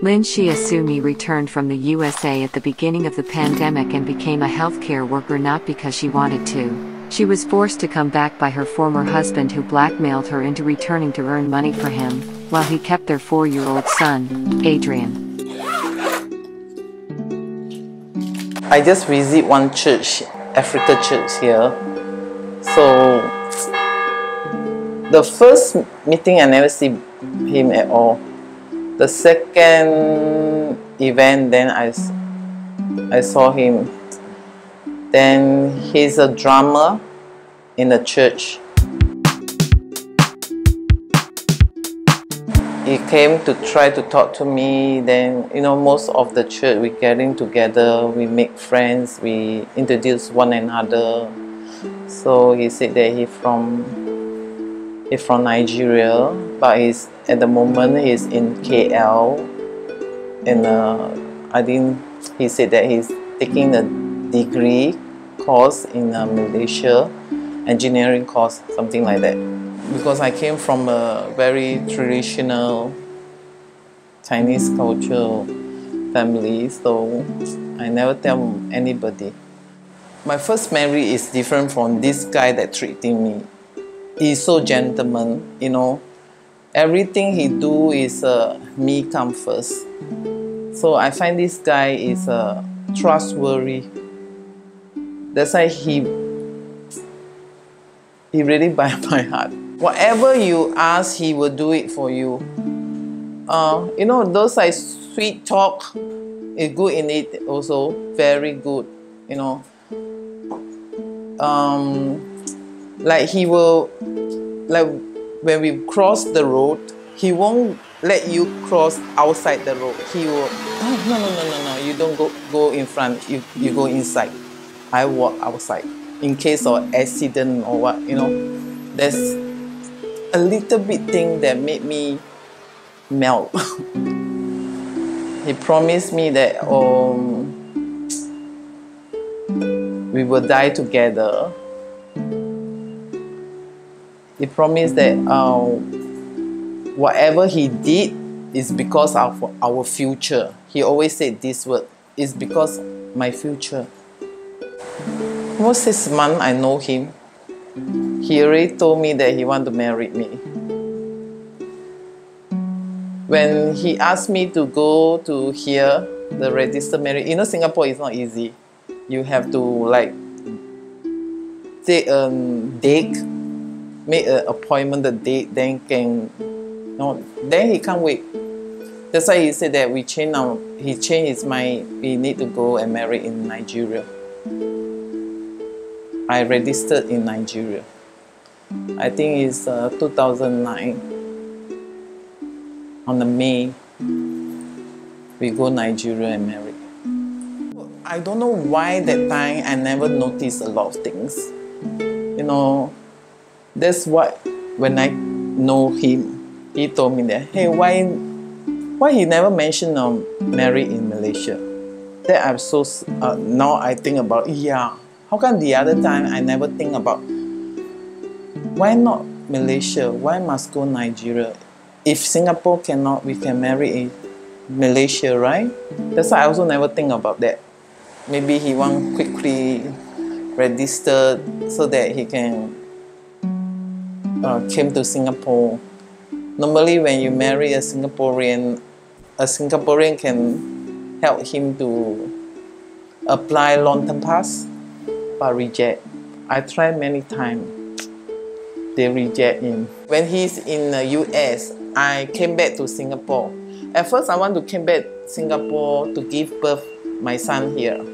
Lynn Asumi returned from the USA at the beginning of the pandemic and became a healthcare worker not because she wanted to. She was forced to come back by her former husband who blackmailed her into returning to earn money for him, while he kept their 4-year-old son, Adrian. I just visit one church, Africa church here. So the first meeting I never see him at all. The second event, then I saw him. Then he's a drummer in the church. He came to try to talk to me. Then, you know, most of the church, we getting together, we make friends, we introduce one another. So he said that he's from Nigeria, but at the moment he's in KL. And he said that he's taking a degree course in Malaysia, engineering course, something like that. Because I came from a very traditional Chinese cultural family, so I never tell anybody. My first marriage is different from this guy that treating me. He's so gentleman, you know. Everything he do is me come first. So I find this guy is trustworthy. That's why he really buy my heart. Whatever you ask, he will do it for you. You know, those like sweet talk is good in it also, very good, you know. Like he will, like when we cross the road, he won't let you cross outside the road. He will, oh, no, you don't go in front, you go inside. I walk outside in case of accident or what, you know. There's a little bit thing that made me melt. He promised me that we will die together. He promised that whatever he did is because of our future. He always said this word, it's because my future. Almost 6 months I know him. He already told me that he want to marry me. When he asked me to go to hear the registered marriage, you know, Singapore is not easy. You have to like take a date, make an appointment, the date, then then he can't wait. That's why he said that he changed his mind. We need to go and marry in Nigeria. I registered in Nigeria. I think it's 2009. On the May, we go Nigeria and marry. I don't know why that time I never noticed a lot of things. You know, that's what when I know him, he told me that, hey, why he never mentioned marry in Malaysia? That I'm so now I think about, yeah. How come the other time I never think about why not Malaysia? Why must go Nigeria? If Singapore cannot, we can marry in Malaysia, right? That's why I also never think about that. Maybe he want quickly register so that he can came to Singapore. Normally when you marry a Singaporean can help him to apply long-term pass, but reject. I tried many times. They reject him. When he's in the US, I came back to Singapore. At first, I want to come back to Singapore to give birth my son here.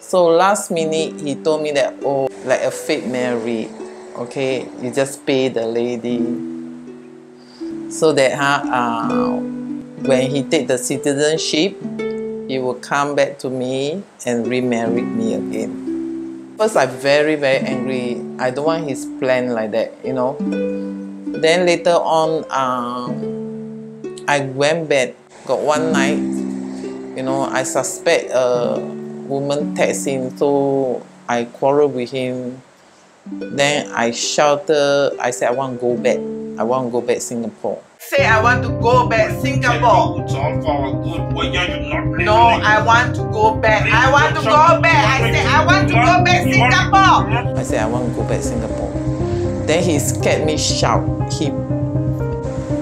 So last minute, he told me that, oh, like a fake marriage, okay, you just pay the lady. So that when he take the citizenship, he will come back to me and remarry me again. First, I'm very, very angry. I don't want his plan like that, you know. Then later on, I went back. Got one night, you know, I suspect a woman text him, so I quarreled with him. Then I shouted. I said, I want to go back. I want to go back to Singapore. say I want to go back Singapore. It's all for good. Why are you not listening? No, I want to go back. I want to go back. I say I want to go back Singapore. I say I want to go back Singapore. Then he scared me shout.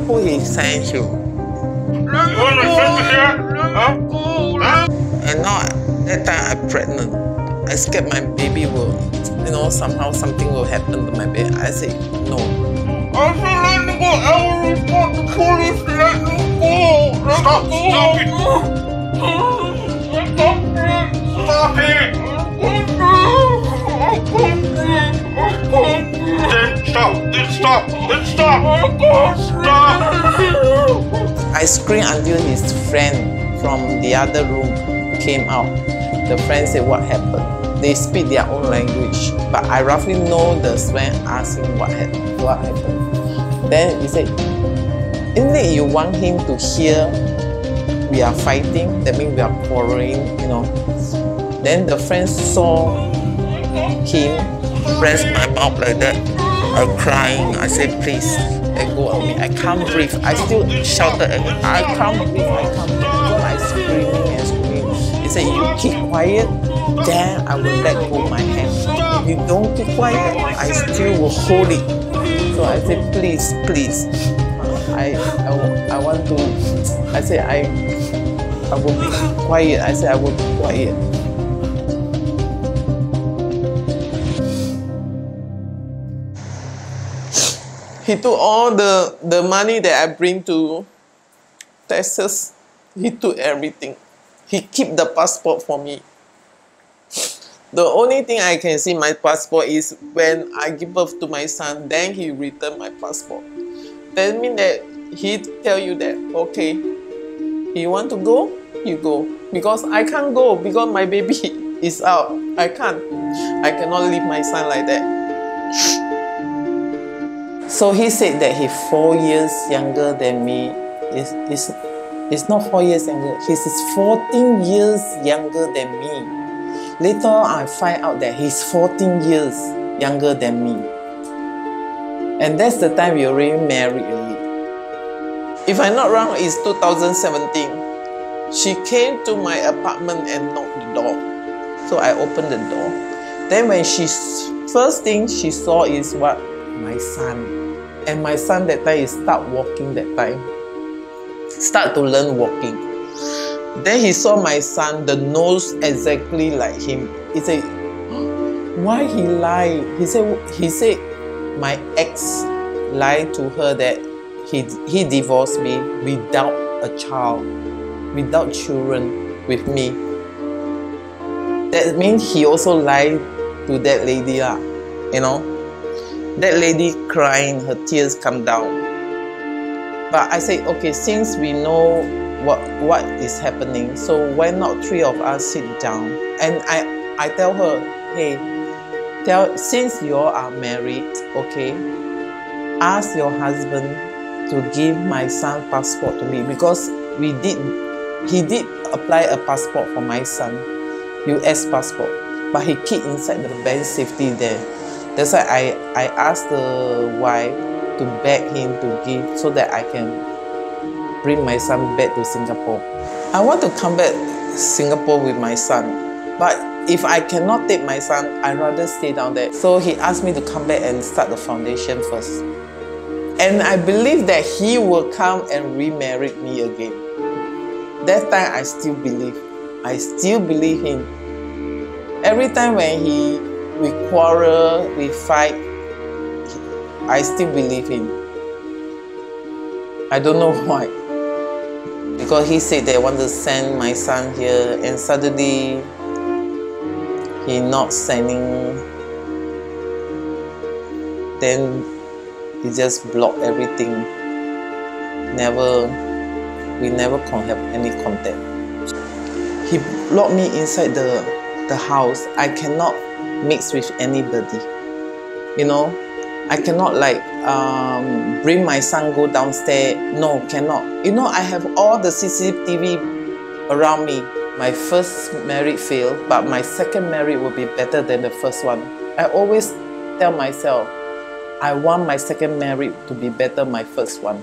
Who he sent you? You want my friend to hear? Huh? And now that time I'm pregnant. I scared my baby will, somehow something will happen to my baby. I say no. I said let me go. I will report the police. Let me go. Stop it. Stop it. Stop. I screamed until his friend from the other room came out. The friend said, what happened? They speak their own language, but I roughly know the slang, asking what happened. Then he said, isn't it you want him to hear we are fighting? That means we are quarreling, Then the friend saw him press my mouth like that. I'm crying. I said, please, let go of me. I can't breathe. I still shouted at him, I can't breathe. I screaming and screaming. He said, you keep quiet, then I will let go of my hand. If you don't keep quiet, I still will hold it. So I said, please. I want to, I said, I will be quiet. I said, I will be quiet. He took all the money that I bring to Texas. He took everything. He kept the passport for me. The only thing I can see my passport is when I give birth to my son, then he returned my passport. That means that he tell you that, okay, you want to go, you go. Because I can't go because my baby is out. I cannot leave my son like that. So he said that he's 4 years younger than me. It's not 4 years younger. He's 14 years younger than me. Later on, I find out that he's 14 years younger than me. And that's the time we already married. If I'm not wrong, it's 2017. She came to my apartment and knocked the door. So I opened the door. Then when first thing she saw is what? My son. And my son that time start walking that time. Start to learn walking. Then he saw my son, the nose exactly like him. He said, why he lied? He said my ex lied to her that he divorced me without a child, without children with me. That means he also lied to that lady, That lady crying, her tears come down. But I say, okay, since we know what is happening, so why not three of us sit down? And I tell her, hey, since you all are married, okay, ask your husband to give my son passport to me because he did apply a passport for my son, US passport, but he keep inside the bank safety there. That's why I asked the wife to beg him to give so that I can bring my son back to Singapore. I want to come back to Singapore with my son, but if I cannot take my son, I'd rather stay down there. So he asked me to come back and start the foundation first. And I believe that he will come and remarry me again. That time I still believe. I still believe him. Every time when we quarrel, we fight, I still believe him. I don't know why. Because he said they want to send my son here and suddenly he not sending. Then he just blocked everything. We never have any contact. He blocked me inside the house. I cannot mix with anybody. I cannot bring my son go downstairs. No, cannot. I have all the CCTV around me. My first marriage failed, but my second marriage will be better than the first one. I always tell myself, I want my second marriage to be better than my first one.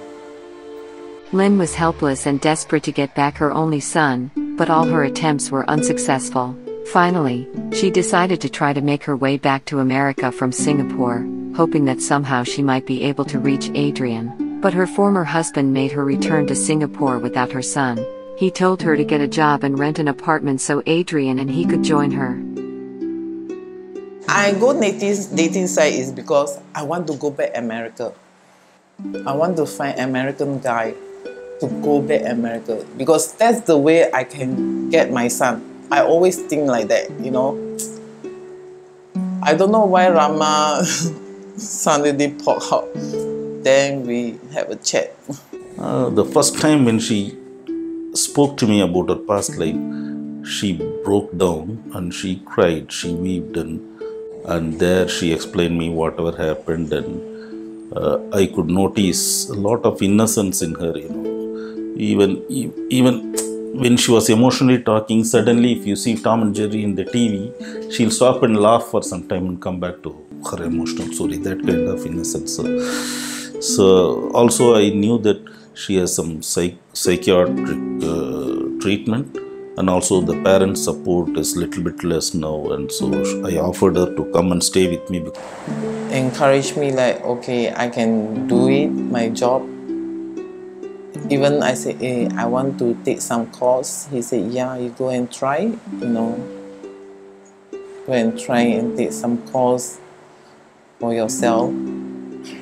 Lynn was helpless and desperate to get back her only son, but all her attempts were unsuccessful. Finally, she decided to try to make her way back to America from Singapore, hoping that somehow she might be able to reach Adrian. But her former husband made her return to Singapore without her son. He told her to get a job and rent an apartment so Adrian and he could join her. I go dating site is because I want to go back America. I want to find American guy to go back America because that's the way I can get my son. I always think like that, you know. I don't know why Rama suddenly popped out. Then we have a chat. The first time when she spoke to me about her past life, she broke down and she cried, she wept, and there she explained me whatever happened, and I could notice a lot of innocence in her, you know. Even when she was emotionally talking, suddenly if you see Tom and Jerry in the TV, she'll stop and laugh for some time and come back to her emotional story, that kind of innocence. So also I knew that she has some psychiatric treatment, and also the parent support is little bit less now, and so I offered her to come and stay with me. Encouraged me like, okay, I can do it, my job. Even I said, hey, I want to take some course. He said, yeah, you go and try, you know. Go and try and take some course for yourself.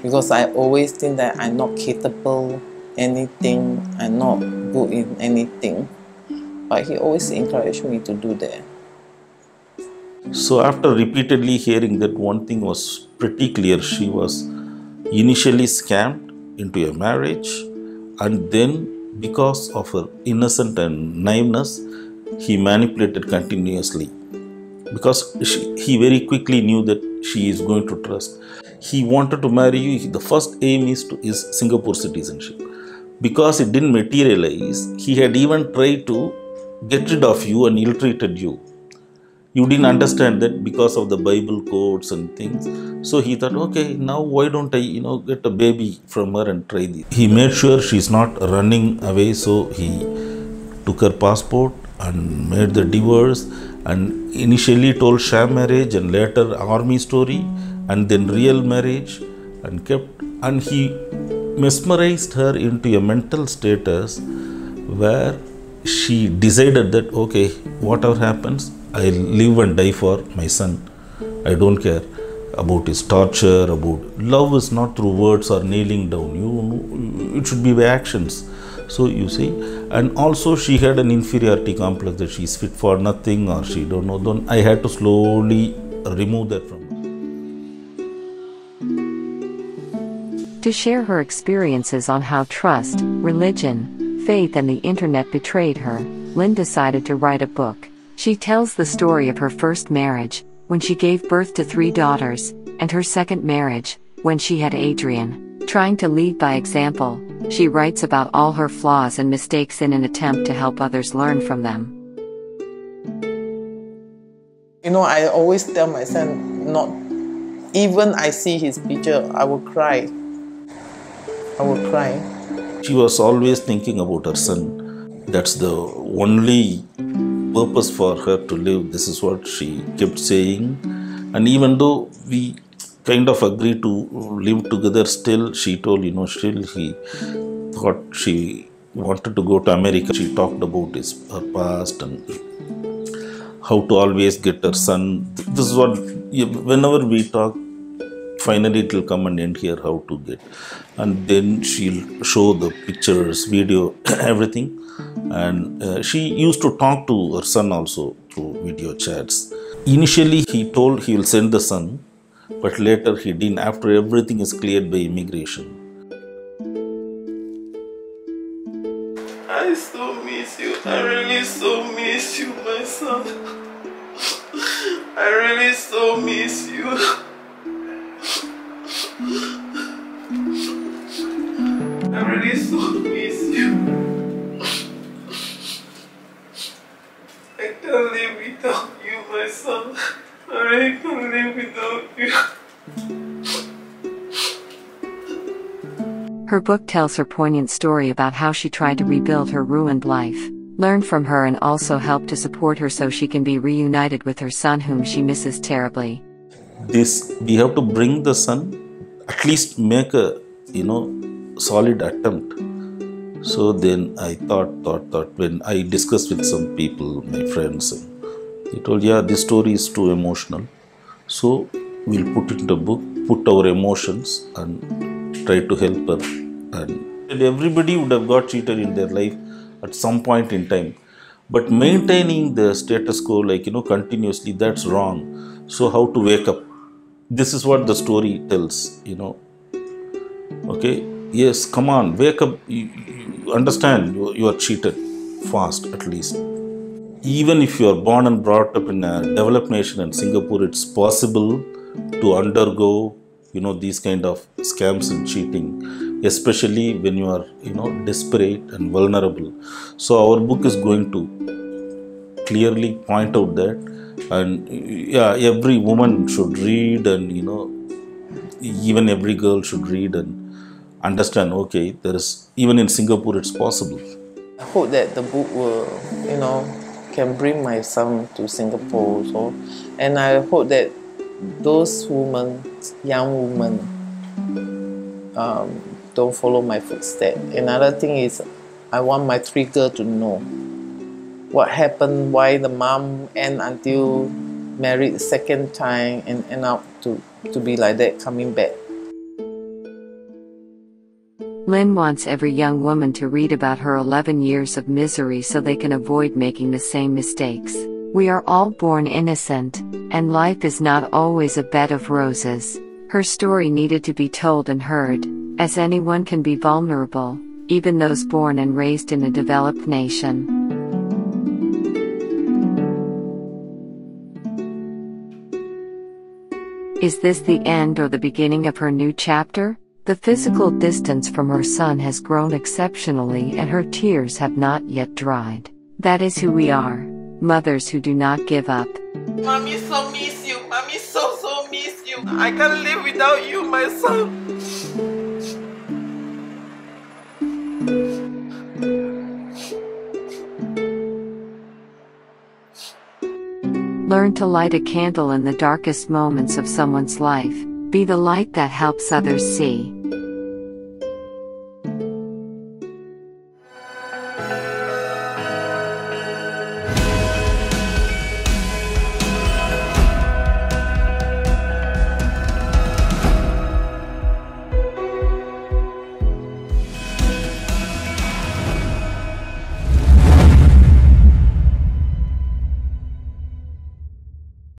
Because I always think that I'm not capable anything, I'm not good in anything. But he always encouraged me to do that. So after repeatedly hearing that, one thing was pretty clear. She was initially scammed into a marriage, and then because of her innocence and naiveness, he manipulated continuously. Because he very quickly knew that she is going to trust. He wanted to marry you. The first aim is Singapore citizenship. Because it didn't materialize, he had even tried to get rid of you and ill-treated you. You didn't understand that because of the Bible codes and things. So he thought, okay, now why don't I, get a baby from her and try this. He made sure she's not running away. So he took her passport and made the divorce, and initially told sham marriage and later army story, and then real marriage, and he mesmerized her into a mental status where she decided that, okay, whatever happens, I'll live and die for my son. I don't care about his torture, about love is not through words or kneeling down. It should be by actions. So you see, and also she had an inferiority complex that she's fit for nothing or she don't know. I had to slowly remove that from her. To share her experiences on how trust, religion, faith and the internet betrayed her, Lynn decided to write a book. She tells the story of her first marriage, when she gave birth to 3 daughters, and her second marriage, when she had Adrian. Trying to lead by example, she writes about all her flaws and mistakes in an attempt to help others learn from them. I always tell my son, even I see his picture, I will cry. I will cry. She was always thinking about her son. That's the only purpose for her to live. This is what she kept saying. And even though we kind of agreed to live together, still she told, still he thought she wanted to go to America. She talked about her past and how to always get her son. This is what, whenever we talk, finally it will come and end here, how to get. And then she'll show the pictures, video, everything. And she used to talk to her son also through video chats. Initially he told he will send the son, but later he didn't, after everything is cleared by immigration. I so miss you. I really so miss you, my son. I really so miss you. I really so miss you. I can't live without you, my son. I really can't live without you. Her book tells her poignant story about how she tried to rebuild her ruined life, learn from her, and also help to support her so she can be reunited with her son whom she misses terribly. We have to bring the son, at least make a solid attempt. So then I thought when I discussed with some people, my friends, they told, yeah, this story is too emotional. So we'll put it in the book, put our emotions and try to help her. And everybody would have got cheated in their life at some point in time. But maintaining the status quo, continuously, that's wrong. So how to wake up? This is what the story tells, Okay, yes, come on, wake up. You understand you are cheated fast, at least. Even if you are born and brought up in a developed nation in Singapore, it's possible to undergo these kind of scams and cheating, especially when you are desperate and vulnerable. So our book is going to clearly point out that, and yeah, every woman should read, and even every girl should read and understand, okay, there is, even in Singapore it's possible. I hope that the book will can bring my son to Singapore also, and I hope that those women, young women, don't follow my footsteps. Another thing is, I want my 3 girls to know what happened, why the mom until married second time and end up to be like that, coming back. Lynn wants every young woman to read about her 11 years of misery so they can avoid making the same mistakes. We are all born innocent, and life is not always a bed of roses. Her story needed to be told and heard, as anyone can be vulnerable, even those born and raised in a developed nation. Is this the end or the beginning of her new chapter? The physical distance from her son has grown exceptionally, and her tears have not yet dried. That is who we are, mothers who do not give up. Mommy so miss you. Mommy so miss you. I can't live without you, my son. Learn to light a candle in the darkest moments of someone's life. Be the light that helps others see.